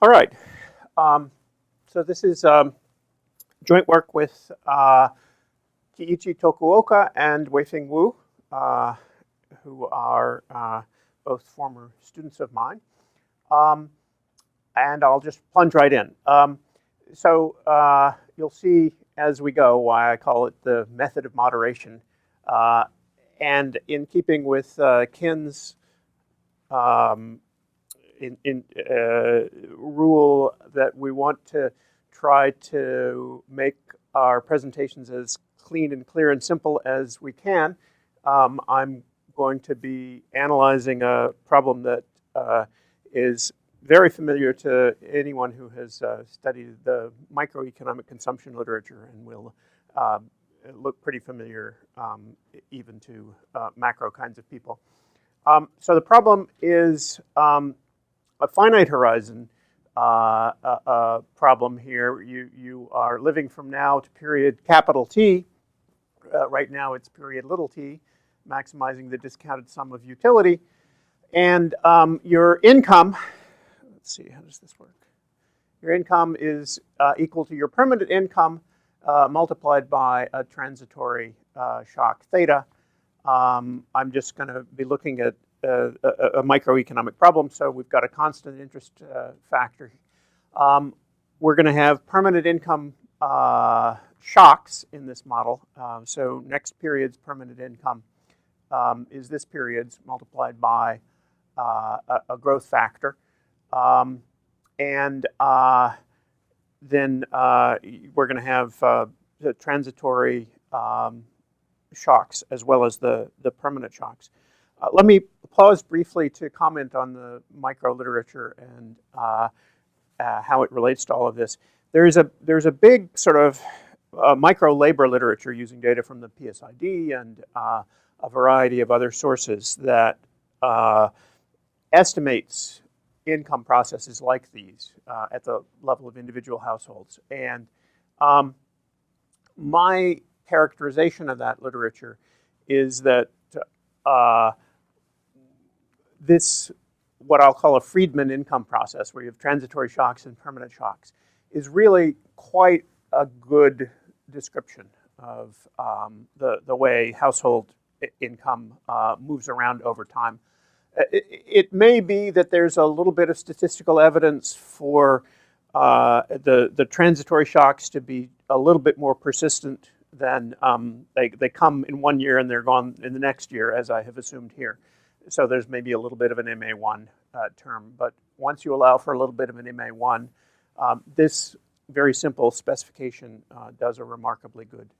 All right. So this is joint work with Kiichi Tokuoka and Weifeng Wu, who are both former students of mine. And I'll just plunge right in. So you'll see as we go why I call it the method of moderation. And in keeping with Kin's rule that we want to try to make our presentations as clean and clear and simple as we can, I'm going to be analyzing a problem that is very familiar to anyone who has studied the microeconomic consumption literature and will look pretty familiar even to macro kinds of people. So the problem is a finite horizon problem here. You are living from now to period capital T. Right now it's period little t, maximizing the discounted sum of utility. And your income, let's see, how does this work? Your income is equal to your permanent income multiplied by a transitory shock theta. I'm just going to be looking at a microeconomic problem, so we've got a constant interest factor. We're going to have permanent income shocks in this model. So next period's permanent income is this period's multiplied by a growth factor. And then we're going to have the transitory shocks as well as the permanent shocks. Let me pause briefly to comment on the micro literature and how it relates to all of this. There's a big sort of micro labor literature using data from the PSID and a variety of other sources that estimates income processes like these at the level of individual households. And my characterization of that literature is that this, what I'll call a Friedman income process, where you have transitory shocks and permanent shocks, is really quite a good description of the way household income moves around over time. It may be that there's a little bit of statistical evidence for the transitory shocks to be a little bit more persistent than they come in one year and they're gone in the next year, as I have assumed here. So there's maybe a little bit of an MA1 term. But once you allow for a little bit of an MA1, this very simple specification does a remarkably good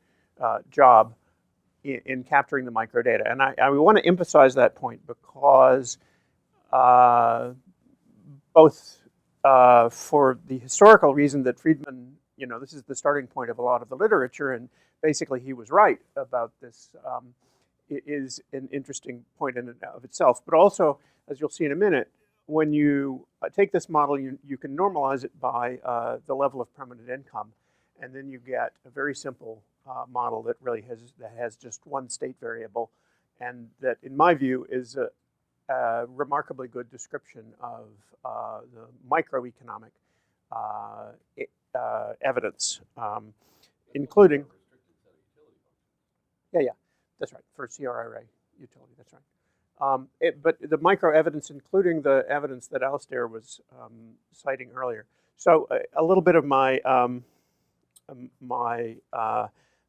job in capturing the microdata. And I want to emphasize that point because both for the historical reason that Friedman, this is the starting point of a lot of the literature, and basically he was right about this, is an interesting point in and of itself. But also, as you'll see in a minute, when you take this model, you can normalize it by the level of permanent income, and then you get a very simple model that really has just one state variable, and that, in my view, is a remarkably good description of the microeconomic evidence, including. Yeah, that's right, for CRRA utility, that's right. But the micro evidence, including the evidence that Alistair was citing earlier. So a little bit of my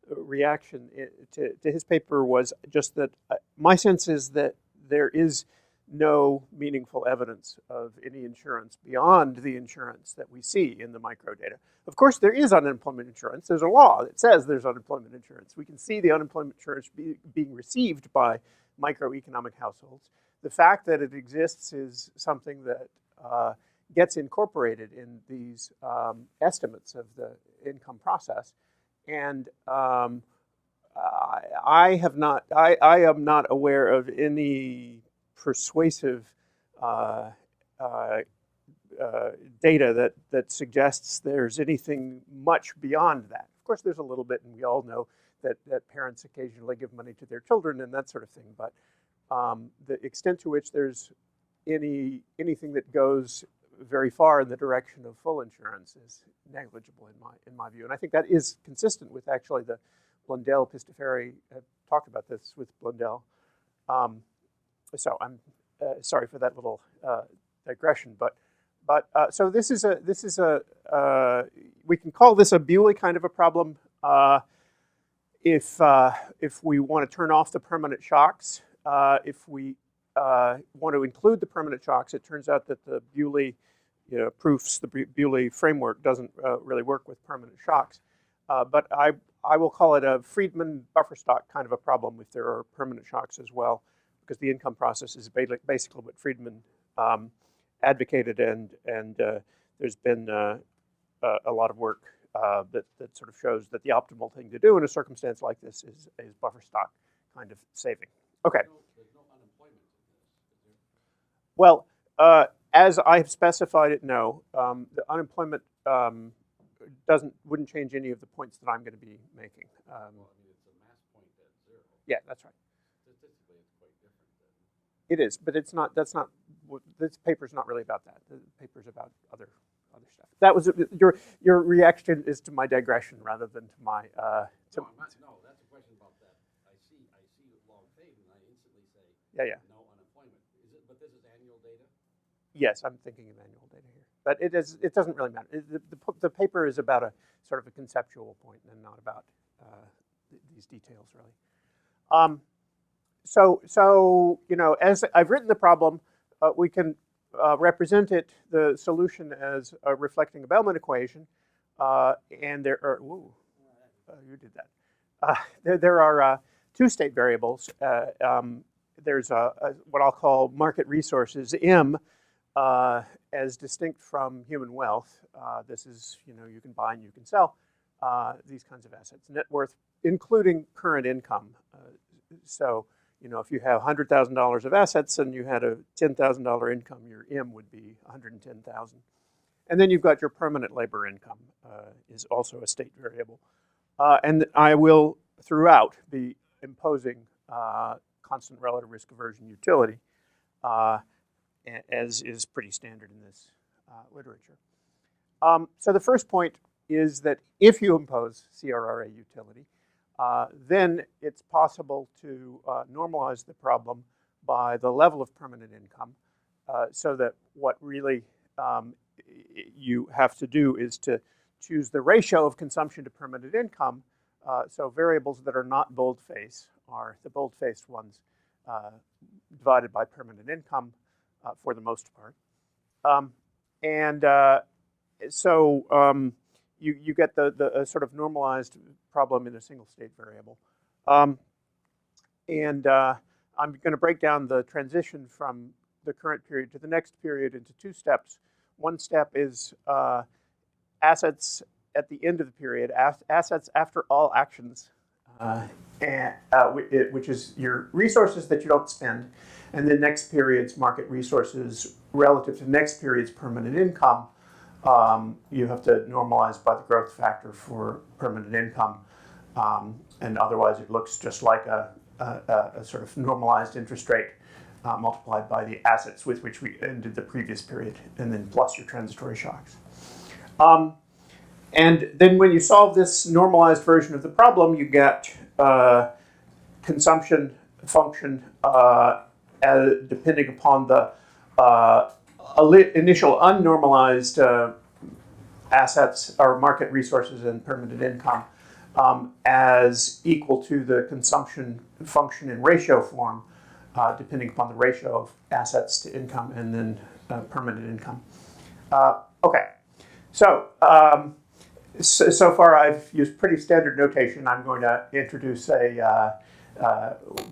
reaction to his paper was just that my sense is that there is no meaningful evidence of any insurance beyond the insurance that we see in the microdata. Of course, there is unemployment insurance. There's a law that says there's unemployment insurance. We can see the unemployment insurance being received by microeconomic households. The fact that it exists is something that gets incorporated in these estimates of the income process. And I am not aware of any persuasive data that suggests there's anything much beyond that. Of course, there's a little bit, and we all know that parents occasionally give money to their children and that sort of thing. But the extent to which there's anything that goes very far in the direction of full insurance is negligible in my view. And I think that is consistent with actually the Blundell-Pistafari talked about this with Blundell. So I'm sorry for that little digression, but so this is a we can call this a Bewley kind of a problem if we want to turn off the permanent shocks. If we want to include the permanent shocks, it turns out that the Bewley proofs, the Bewley framework doesn't really work with permanent shocks. But I will call it a Friedman buffer stock kind of a problem if there are permanent shocks as well, because the income process is basically what Friedman advocated, and there's been a lot of work that sort of shows that the optimal thing to do in a circumstance like this is buffer stock kind of saving. Okay. There's no unemployment in this, is there? Well, as I have specified it, no. The unemployment wouldn't change any of the points that I'm going to be making. Well, I mean, it's a mass point at 0. Yeah, that's right. Statistically, it's quite different then. It is, but it's not. That's not. This paper's not really about that. The paper's about other stuff. That was your reaction is to my digression rather than to my. No, that's a question about that. I see log fade, and I instantly say no unemployment. But this is annual data? Yes, I'm thinking of annual data here, but it doesn't really matter. The paper is about a sort of a conceptual point and not about these details really. So as I've written the problem, we can represent the solution as reflecting a Bellman equation, and there are you did that. There are two state variables. There's what I'll call market resources, M, as distinct from human wealth. This is, you can buy and you can sell these kinds of assets. Net worth, including current income. So, if you have $100,000 of assets and you had a $10,000 income, your M would be $110,000. And then you've got your permanent labor income is also a state variable. And I will, throughout, be imposing constant relative risk aversion utility, as is pretty standard in this literature. So the first point is that if you impose CRRA utility, then it's possible to normalize the problem by the level of permanent income, so that what really you have to do is to choose the ratio of consumption to permanent income. So variables that are not bold-face are the bold-faced ones divided by permanent income for the most part. So you get the sort of normalized problem in a single state variable. I'm going to break down the transition from the current period to the next period into two steps. One step is assets at the end of the period, assets after all actions, which is your resources that you don't spend, and the next period's market resources relative to next period's permanent income. You have to normalize by the growth factor for permanent income, and otherwise it looks just like a sort of normalized interest rate multiplied by the assets with which we ended the previous period, and then plus your transitory shocks. And then when you solve this normalized version of the problem, you get consumption function depending upon the initial unnormalized assets or market resources and permanent income as equal to the consumption function in ratio form, depending upon the ratio of assets to income and then permanent income. Okay, so so far I've used pretty standard notation. I'm going to introduce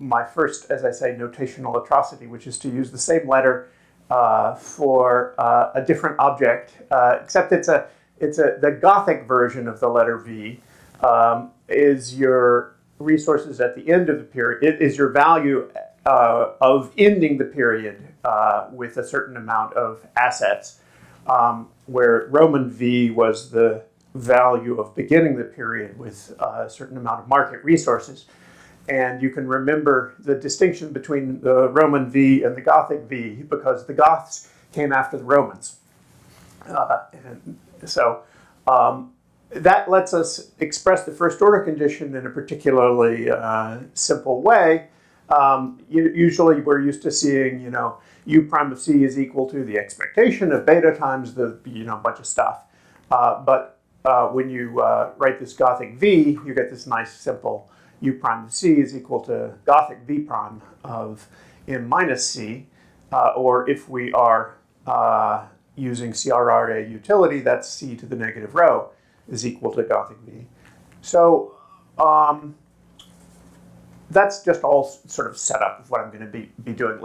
my first, as I say, notational atrocity, which is to use the same letter for a different object, except it's the Gothic version of the letter V. Is your resources at the end of the period? It is your value of ending the period with a certain amount of assets, where Roman V was the value of beginning the period with a certain amount of market resources. And you can remember the distinction between the Roman V and the Gothic V because the Goths came after the Romans. And so that lets us express the first order condition in a particularly simple way. Usually we're used to seeing, u prime of c is equal to the expectation of beta times the, bunch of stuff. But when you write this Gothic v, you get this nice simple u prime of c is equal to Gothic v prime of m minus c. Or if we are using CRRA utility, that's c to the negative rho is equal to Gothic v. So that's just all sort of set up of what I'm going to be doing.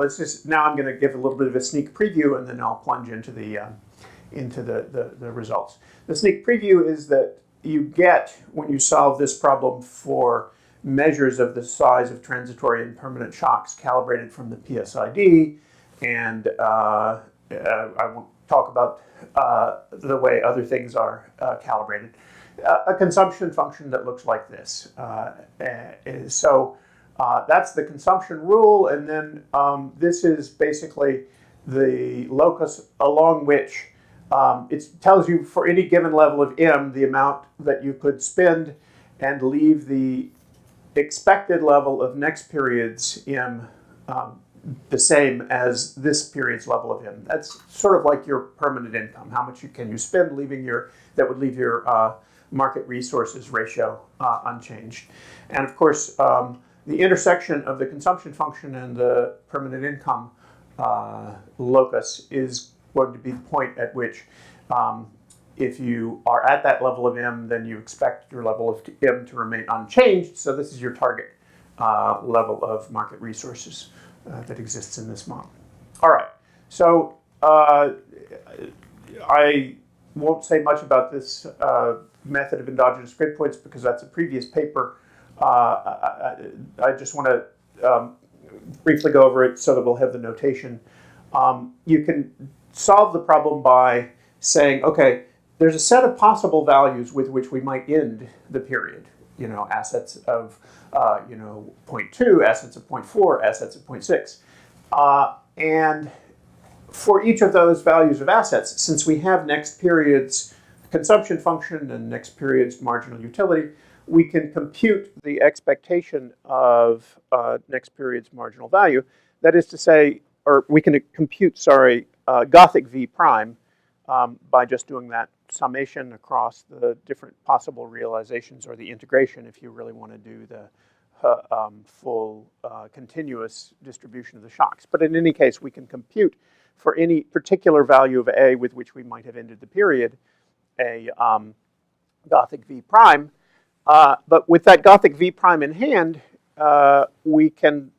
Now I'm going to give a little bit of a sneak preview, and then I'll plunge into the results. The sneak preview is that you get, when you solve this problem for measures of the size of transitory and permanent shocks calibrated from the PSID, and I won't talk about the way other things are calibrated, a consumption function that looks like this. So that's the consumption rule, and then this is basically the locus along which it tells you for any given level of m the amount that you could spend and leave the expected level of next period's m the same as this period's level of m. That's sort of like your permanent income. How much can you spend, that would leave your market resources ratio unchanged. And of course, the intersection of the consumption function and the permanent income locus is going to be the point at which, if you are at that level of m, then you expect your level of m to remain unchanged. So this is your target level of market resources that exists in this model. All right, so I won't say much about this method of endogenous grid points because that's a previous paper. I just want to briefly go over it so that we'll have the notation. You can solve the problem by saying, okay, there's a set of possible values with which we might end the period. Assets of 0.2, assets of 0.4, assets of 0.6. And for each of those values of assets, since we have next period's consumption function and next period's marginal utility, we can compute the expectation of next period's marginal value. That is to say, or we can compute, Gothic v prime by just doing that summation across the different possible realizations, or the integration if you really want to do the full continuous distribution of the shocks. But in any case, we can compute for any particular value of A with which we might have ended the period, a Gothic v prime. But with that Gothic v prime in hand, we can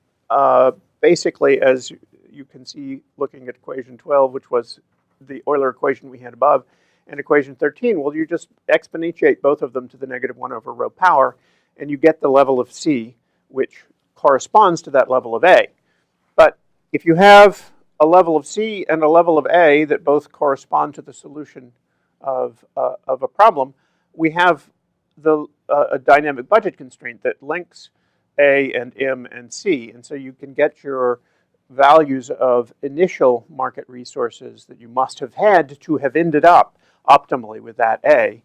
basically, as you can see looking at equation 12, which was the Euler equation we had above, and equation 13, well, you just exponentiate both of them to the -1 over rho power, and you get the level of C, which corresponds to that level of A. But if you have a level of C and a level of A that both correspond to the solution of a problem, we have a dynamic budget constraint that links A and M and C. And so you can get your values of initial market resources that you must have had to have ended up optimally with that A,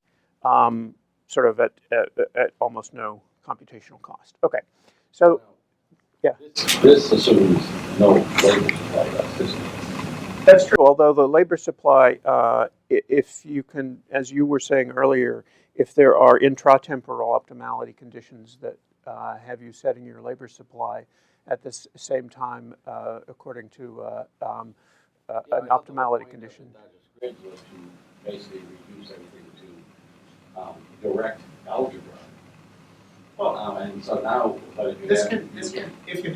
sort of at almost no computational cost. Okay, so yeah. This assumes no labor supply system. That's true, although the labor supply, if you can, as you were saying earlier, if there are intratemporal optimality conditions that have you setting your labor supply at the same time according to an optimality condition. Grid was to basically reduce everything to direct algebra. Well, and so now, but if you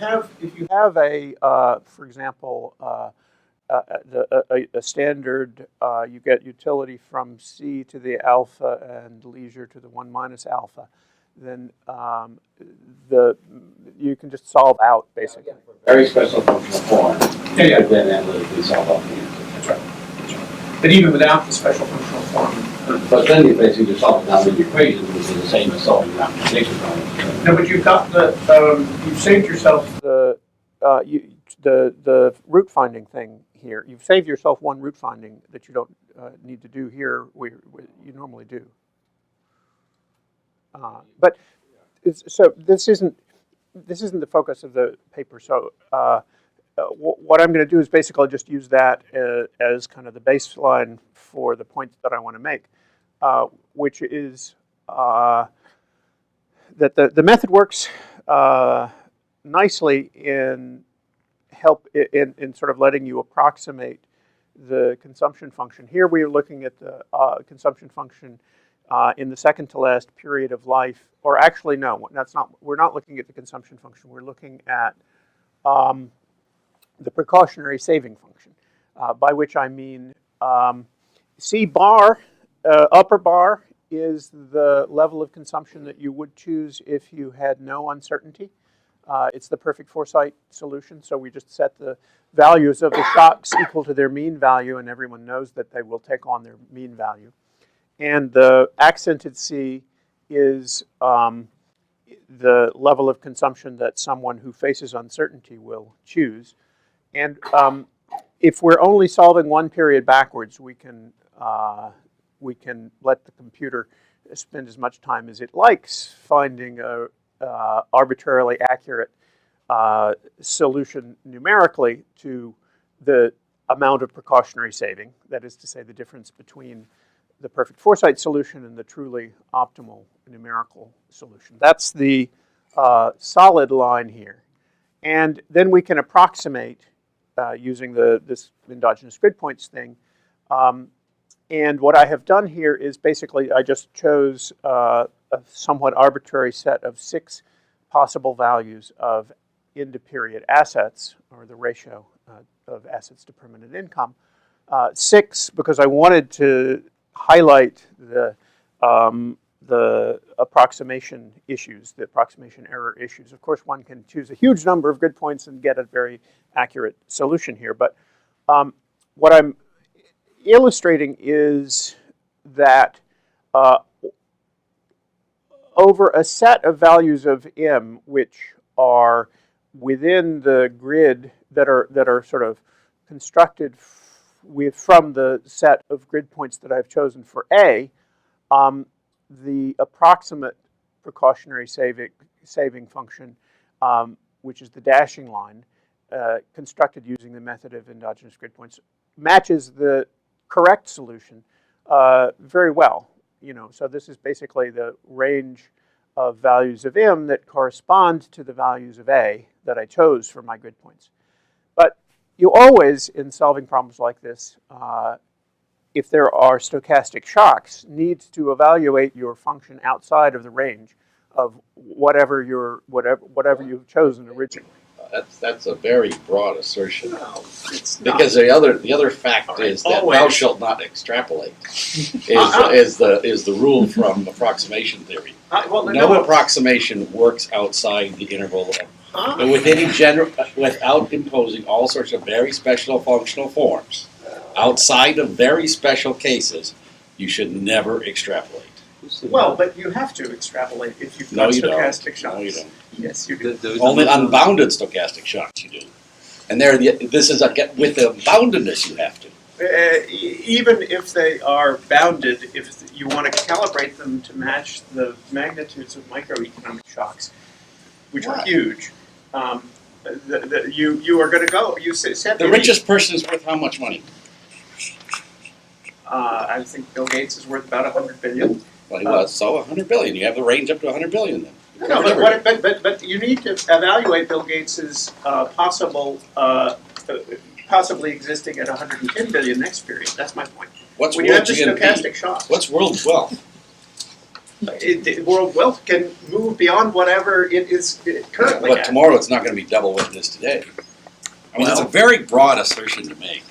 have a, for example, a standard, you get utility from C to the alpha and leisure to the 1 minus alpha, then you can just solve out basically. Very special functional form. Yeah. Then analytically solve out the answer. That's right. But even without the special functional form. But then you basically just solve it down in the equations, which is the same as solving the optimization problem. No, but you've got you've saved yourself the root finding thing here. You've saved yourself one root finding that you don't need to do here where you normally do. But so this isn't the focus of the paper. So what I'm going to do is basically just use that as kind of the baseline for the point that I want to make, which is that the method works nicely in sort of letting you approximate the consumption function. Here we are looking at the consumption function in the second to last period of life, or actually no, that's not. We're not looking at the consumption function. We're looking at the precautionary saving function, by which I mean C bar, upper bar, is the level of consumption that you would choose if you had no uncertainty. It's the perfect foresight solution, so we just set the values of the shocks equal to their mean value, and everyone knows that they will take on their mean value. And the accented C is the level of consumption that someone who faces uncertainty will choose. And if we're only solving one period backwards, we can let the computer spend as much time as it likes finding a arbitrarily accurate solution numerically to the amount of precautionary saving. That is to say, the difference between the perfect foresight solution and the truly optimal numerical solution. That's the solid line here. And then we can approximate using this endogenous grid points thing. And what I have done here is basically I just chose a somewhat arbitrary set of 6 possible values of end-of-period assets, or the ratio of assets to permanent income. 6 because I wanted to highlight the approximation issues, the approximation error issues. Of course, one can choose a huge number of grid points and get a very accurate solution here. But what I'm illustrating is that over a set of values of M, which are within the grid that are sort of constructed from the set of grid points that I've chosen for A, the approximate precautionary saving function, which is the dashing line, constructed using the method of endogenous grid points, matches the correct solution very well. So this is basically the range of values of M that correspond to the values of A that I chose for my grid points. But you always, in solving problems like this, if there are stochastic shocks, need to evaluate your function outside of the range of whatever you've chosen originally. That's a very broad assertion. No, it's not. Because the other fact is that always. Thou shalt not extrapolate is the rule from approximation theory. No approximation works outside the interval of without imposing all sorts of very special functional forms. Outside of very special cases, you should never extrapolate. Well, but you have to extrapolate if you've got stochastic shocks. No, you don't. Yes, you do. Only unbounded stochastic shocks you do. And this is with the boundedness you have to. Even if they are bounded, if you want to calibrate them to match the magnitudes of microeconomic shocks, which are huge, you are going to go. You said the richest person is worth how much money? I think Bill Gates is worth about $100 billion. Well, he was, so 100 billion. You have the range up to 100 billion then. No, but you need to evaluate Bill Gates's possibly existing at 110 billion next period. That's my point. When you have the stochastic shocks. What's world wealth? World wealth can move beyond whatever it is currently. But tomorrow it's not going to be double what it is today. I mean, that's a very broad assertion to make,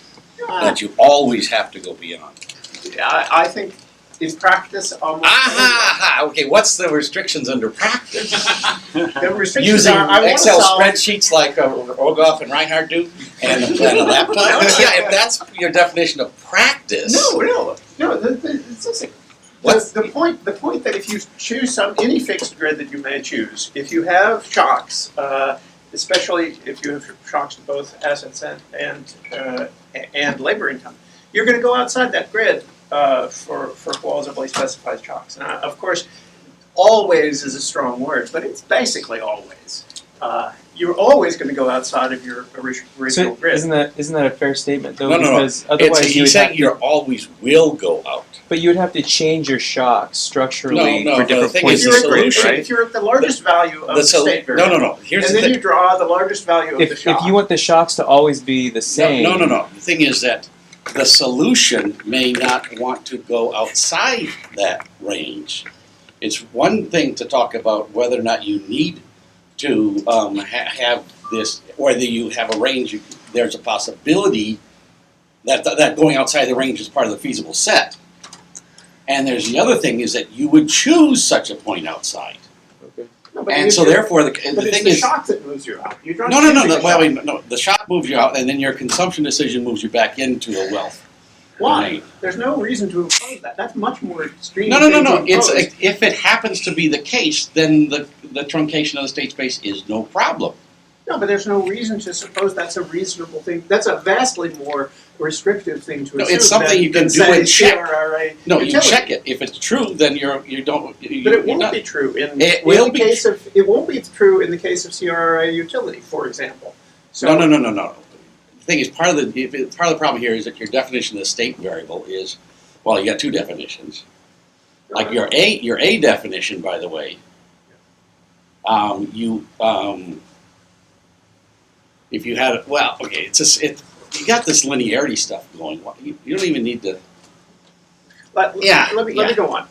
that you always have to go beyond. I think in practice, almost. Okay, what's the restrictions under practice? The restrictions Using are, Excel spreadsheets like Rogoff and Reinhardt do, and a laptop? Yeah, if that's your definition of practice. No. The point that if you choose any fixed grid that you may choose, if you have shocks, especially if you have shocks to both assets and labor income. You're going to go outside that grid for plausibly specified shocks. And of course, always is a strong word, but it's basically always. You're always going to go outside of your original grid. Isn't that a fair statement though? No. Because otherwise He's saying you always will go out. But you would have to change your shocks structurally No, for the different thing points is of the the grid, solution- right? If you're at the largest value of the state variable, No. Here's and the then thing. you draw the largest value of the shock. If you want the shocks to always be the same. No. The thing is that the solution may not want to go outside that range. It's one thing to talk about whether or not you need to have this, whether you have a range. There's a possibility that going outside the range is part of the feasible set. And there's the other thing is that you would choose such a point outside. No, but And so therefore, the thing it's the is... shock that moves you out. You're not No. choosing a Well, shock. no. The shock moves you out, and then your consumption decision moves you back into the wealth. Why? There's no reason to impose that. That's much more extreme. No. thing to It's impose. if it happens to be the case, then the truncation of the state space is no problem. No, but there's no reason to suppose that's a reasonable thing. That's a vastly more restrictive thing to No, assume. it's something than- you can than do say and check. CRRA No, you utility. check it. If it's true, then you don't. But it you're won't not. be true It will be it won't be true in the case of CRRA utility, for example. So, No. The thing is, part of the problem here is that your definition of the state variable is, well, you got two definitions. Like your A definition, by the way. If you had you got this linearity stuff going. You don't even need to. Let me Yeah. go on.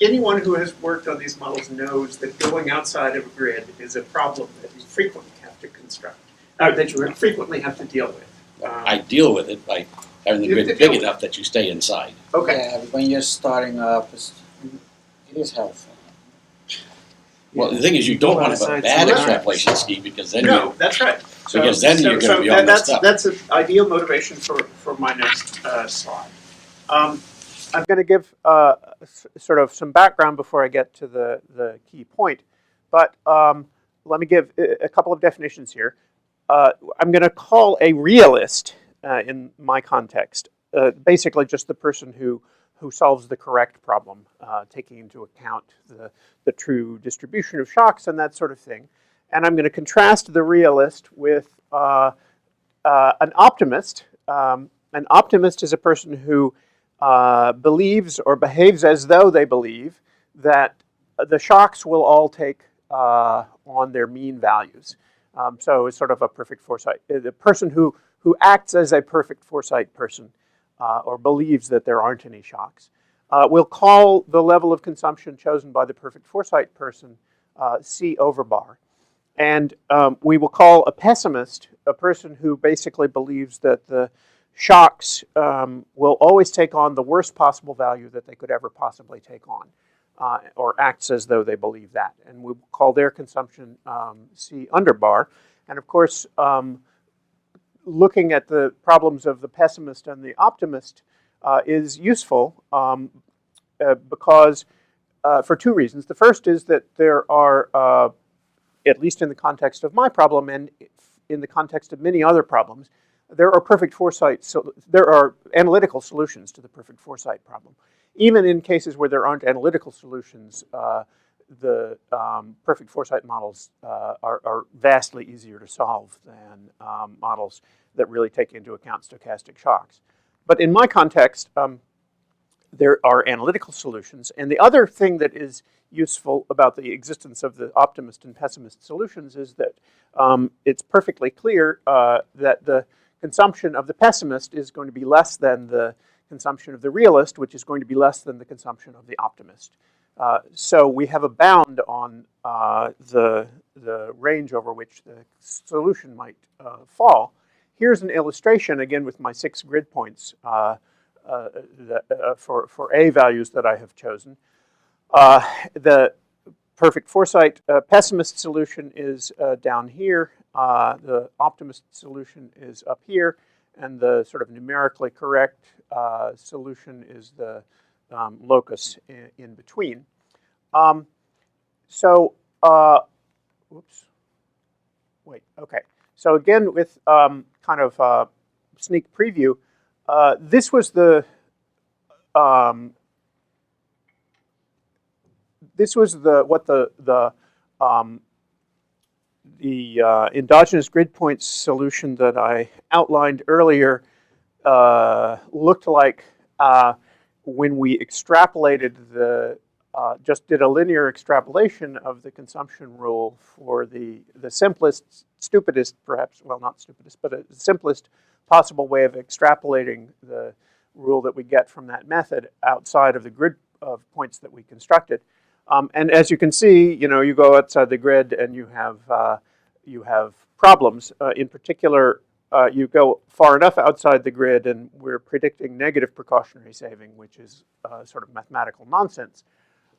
Anyone who has worked on these models knows that going outside of a grid is a problem that you frequently have to construct, that you frequently have to deal with. I deal with it by having the You have grid to deal big with enough that you stay inside. Okay. Yeah, when you're starting up, it is helpful. Well, the thing is, you don't Go want to have a outside bad sometimes. extrapolation scheme because then No, that's right. Because then you're gonna be all messed up. That's an ideal motivation for my next slide. I'm going to give sort of some background before I get to the key point, but let me give a couple of definitions here. I'm going to call a realist, in my context, basically just the person who solves the correct problem, taking into account the true distribution of shocks and that sort of thing. And I'm going to contrast the realist with an optimist. An optimist is a person who believes or behaves as though they believe that the shocks will all take on their mean values. So it's sort of a perfect foresight. The person who acts as a perfect foresight person or believes that there aren't any shocks. We'll call the level of consumption chosen by the perfect foresight person C over bar. And we will call a pessimist a person who basically believes that the shocks will always take on the worst possible value that they could ever possibly take on, or acts as though they believe that. And we'll call their consumption C under bar. And of course, looking at the problems of the pessimist and the optimist is useful because for two reasons. The first is that there are, at least in the context of my problem and in the context of many other problems, there are perfect foresight, so there are analytical solutions to the perfect foresight problem. Even in cases where there aren't analytical solutions, the perfect foresight models are vastly easier to solve than models that really take into account stochastic shocks. But in my context, there are analytical solutions. And the other thing that is useful about the existence of the optimist and pessimist solutions is that it's perfectly clear that the consumption of the pessimist is going to be less than the consumption of the realist, which is going to be less than the consumption of the optimist. So we have a bound on the range over which the solution might fall. Here's an illustration, again, with my 6 grid points for A values that I have chosen. The perfect foresight pessimist solution is down here. The optimist solution is up here. And the sort of numerically correct solution is the locus in between. Whoops. wait, okay. So again, with kind of sneak preview, this was the endogenous grid point solution that I outlined earlier looked like when we extrapolated just did a linear extrapolation of the consumption rule for the simplest, stupidest, perhaps, well, not stupidest, but the simplest possible way of extrapolating the rule that we get from that method outside of the grid of points that we constructed. And as you can see, you go outside the grid and you have problems. In particular, you go far enough outside the grid and we're predicting negative precautionary saving, which is sort of mathematical nonsense.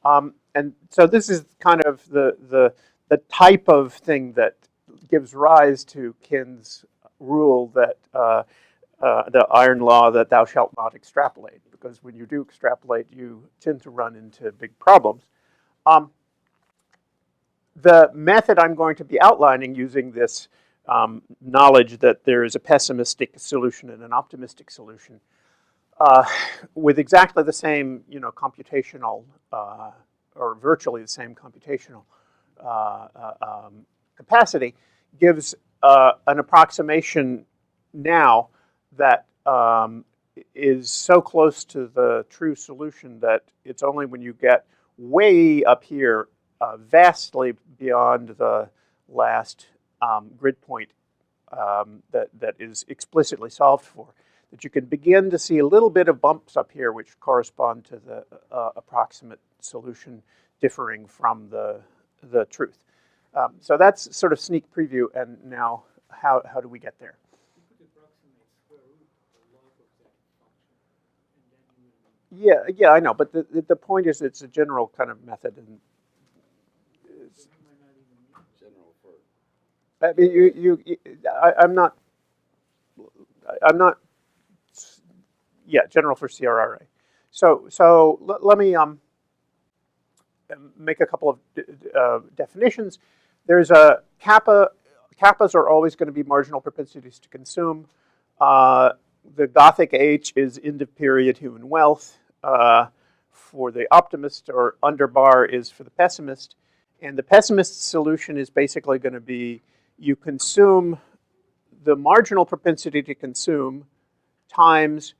And so this is kind of the type of thing that gives rise to Kin's rule that the iron law that thou shalt not extrapolate, because when you do extrapolate, you tend to run into big problems. The method I'm going to be outlining using this knowledge that there is a pessimistic solution and an optimistic solution with exactly the same, computational or virtually the same computational capacity gives an approximation now that is so close to the true solution that it's only when you get way up here, vastly beyond the last grid point that is explicitly solved for, that you can begin to see a little bit of bumps up here which correspond to the approximate solution differing from the truth. So that's sort of sneak preview, and now how do we get there? Yeah, I know, but the point is it's a general kind of method. And General for. I mean, I'm not. Yeah, general for CRRA. So let me make a couple of definitions. There's a kappa. Kappas are always going to be marginal propensities to consume. The Gothic H is end of period human wealth. For the optimist, or underbar is for the pessimist. And the pessimist solution is basically going to be you consume the marginal propensity to consume times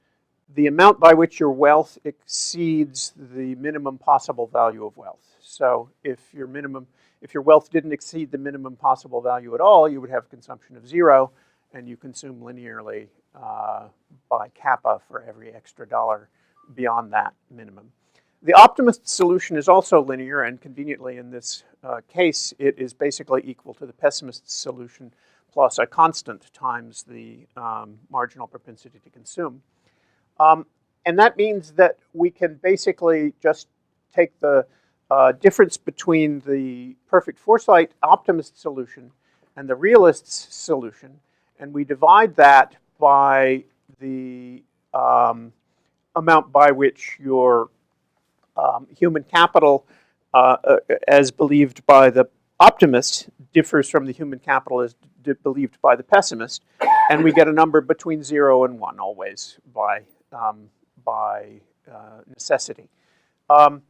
the amount by which your wealth exceeds the minimum possible value of wealth. So if your wealth didn't exceed the minimum possible value at all, you would have consumption of 0, and you consume linearly by kappa for every extra dollar beyond that minimum. The optimist solution is also linear, and conveniently in this case, it is basically equal to the pessimist solution plus a constant times the marginal propensity to consume. And that means that we can basically just take the difference between the perfect foresight optimist solution and the realist's solution, and we divide that by the amount by which your human capital, as believed by the optimist, differs from the human capital as believed by the pessimist, and we get a number between 0 and 1 always by necessity. So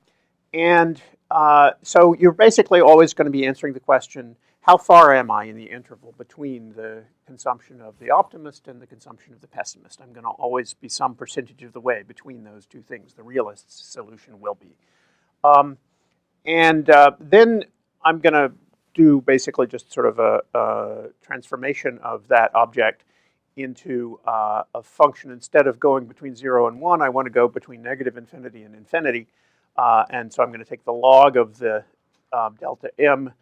you're basically always going to be answering the question, how far am I in the interval between the consumption of the optimist and the consumption of the pessimist? I'm going to always be some percentage of the way between those two things. The realist's solution will be. Then I'm going to do basically just sort of a transformation of that object into a function. Instead of going between 0 and 1, I want to go between negative infinity and infinity. And so I'm going to take the log of the delta m,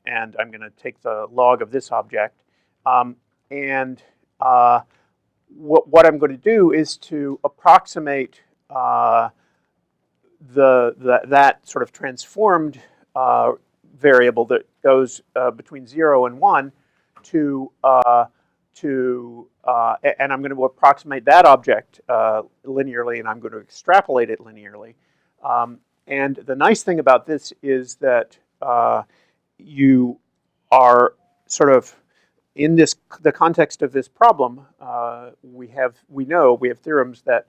and I'm going to take the log of this object. What I'm going to do is to approximate that sort of transformed variable that goes between 0 and 1 and I'm going to approximate that object linearly, and I'm going to extrapolate it linearly. And the nice thing about this is that you are sort of in the context of this problem, we have theorems that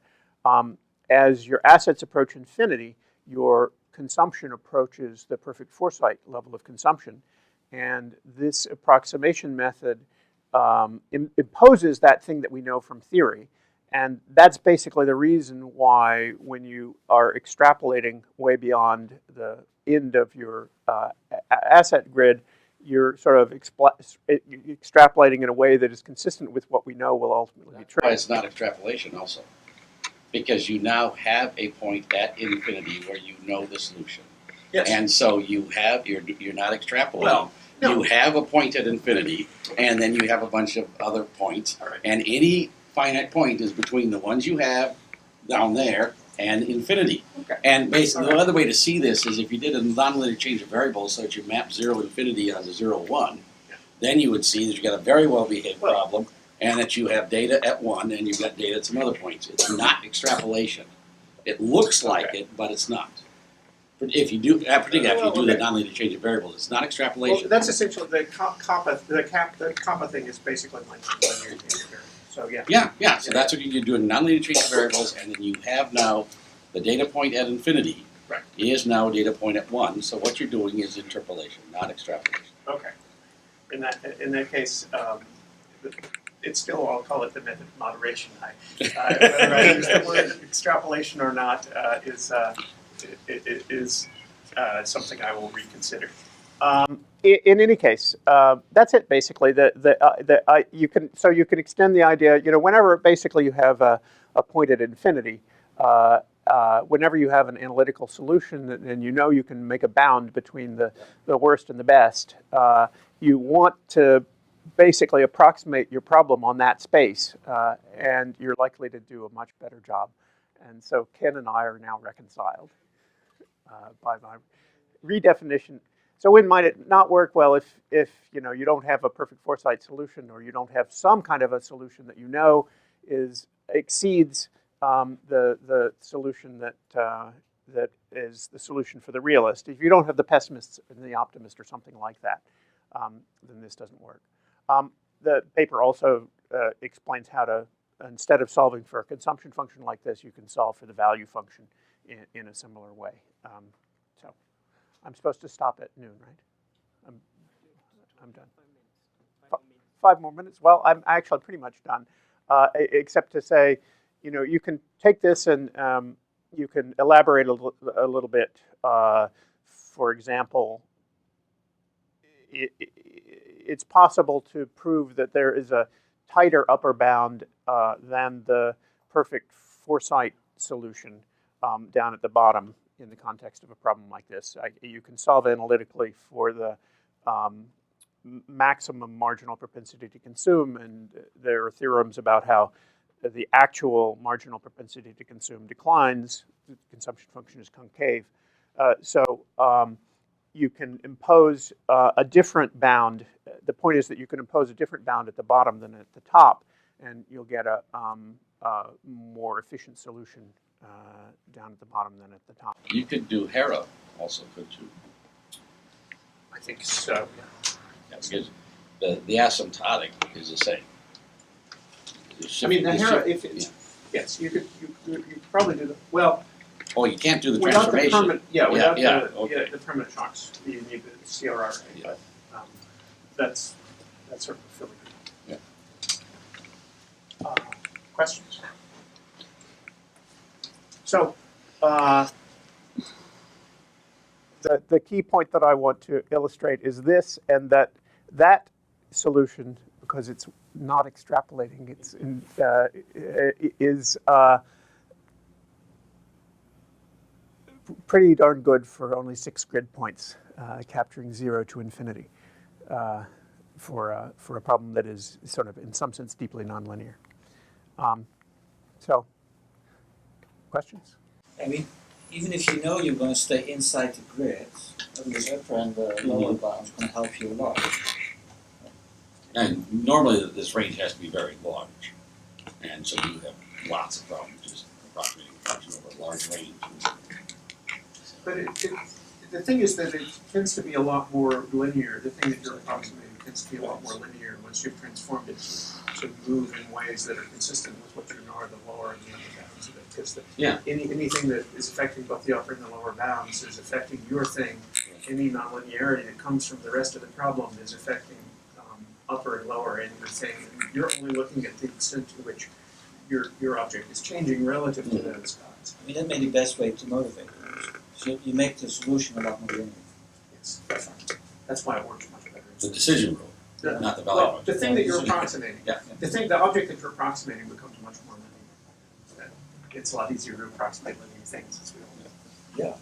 as your assets approach infinity, your consumption approaches the perfect foresight level of consumption. And this approximation method imposes that thing that we know from theory. And that's basically the reason why when you are extrapolating way beyond the end of your asset grid, you're sort of extrapolating in a way that is consistent with what we know will ultimately be true. Why it's not extrapolation also. Because you now have a point at infinity where you know the solution. Yes. And so you're not extrapolating. Well, no. You have a point at infinity, and then you have a bunch of other points. All right. And any finite point is between the ones you have down there and infinity. Okay. And basically, the other way to see this is if you did a nonlinear change of variables so that you map 0 infinity onto 0 1, then you would see that you got a very well behaved problem, and that you have data at 1 and you've got data at some other points. It's not extrapolation. It looks like it, but it's not. If you do, particularly if you do the nonlinear change of variables, it's not extrapolation. Well, that's essentially the comma thing is basically linear integral. So yeah. Yeah. So that's what you're doing, nonlinear change of variables, and then you have now the data point at infinity is now a data point at 1. So what you're doing is interpolation, not extrapolation. Okay. In that case, it's still, I'll call it the method of moderation. Whether I use the word extrapolation or not is something I will reconsider. In any case, that's it basically. You can extend the idea. Whenever basically you have a point at infinity, whenever you have an analytical solution and you can make a bound between the worst and the best, you want to basically approximate your problem on that space, and you're likely to do a much better job. And so Ken and I are now reconciled by my redefinition. So when might it not work? Well, if you don't have a perfect foresight solution, or you don't have some kind of a solution that exceeds the solution that is the solution for the realist. If you don't have the pessimist and the optimist or something like that, then this doesn't work. The paper also explains how to, instead of solving for a consumption function like this, you can solve for the value function in a similar way. So I'm supposed to stop at noon, right? I'm done. 5 more minutes? Well, I'm actually pretty much done, except to say, you can take this and you can elaborate a little bit. For example, it's possible to prove that there is a tighter upper bound than the perfect foresight solution down at the bottom in the context of a problem like this. You can solve analytically for the maximum marginal propensity to consume, and there are theorems about how the actual marginal propensity to consume declines. The consumption function is concave. So you can impose a different bound. The point is that you can impose a different bound at the bottom than at the top, and you'll get a more efficient solution down at the bottom than at the top. You could do Hera also, could you? I think so. Yeah, because the asymptotic is the same. I mean, the Hera, if it's yes, you could probably do the Oh, you can't do the without transformation. without okay. the permanent shocks, you need the CRR. Yeah. But that's sort of a filigree. Yeah. Questions? So, the key point that I want to illustrate is this, and that solution, because it's not extrapolating, is pretty darn good for only 6 grid points, capturing 0 to infinity for a problem that is sort of, in some sense, deeply nonlinear. So, questions? I mean, even if you know you're going to stay inside the grid, the upper and the lower bounds can help you a lot. And normally this range has to be very large. And so you have lots of problems just approximating a function over a large range. But the thing is that it tends to be a lot more linear, the thing that you're approximating tends to be a lot more linear once you've transformed it to move in ways that are consistent with what you know are the lower and the upper bounds of it. Because anything that is affecting both the upper and the lower bounds is affecting your thing. Any nonlinearity that comes from the rest of the problem is affecting upper and lower end of the thing. And you're only looking at the extent to which your object is changing relative to those gods. I mean, that may be the best way to motivate it. So you make the solution a lot more linear. It's different. That's why it works much better. The decision rule, The- not the value. Well, the thing that you're approximating, Yeah. the object that you're approximating becomes much more linear. It's a lot easier to approximate linear things, as we all know. Yeah.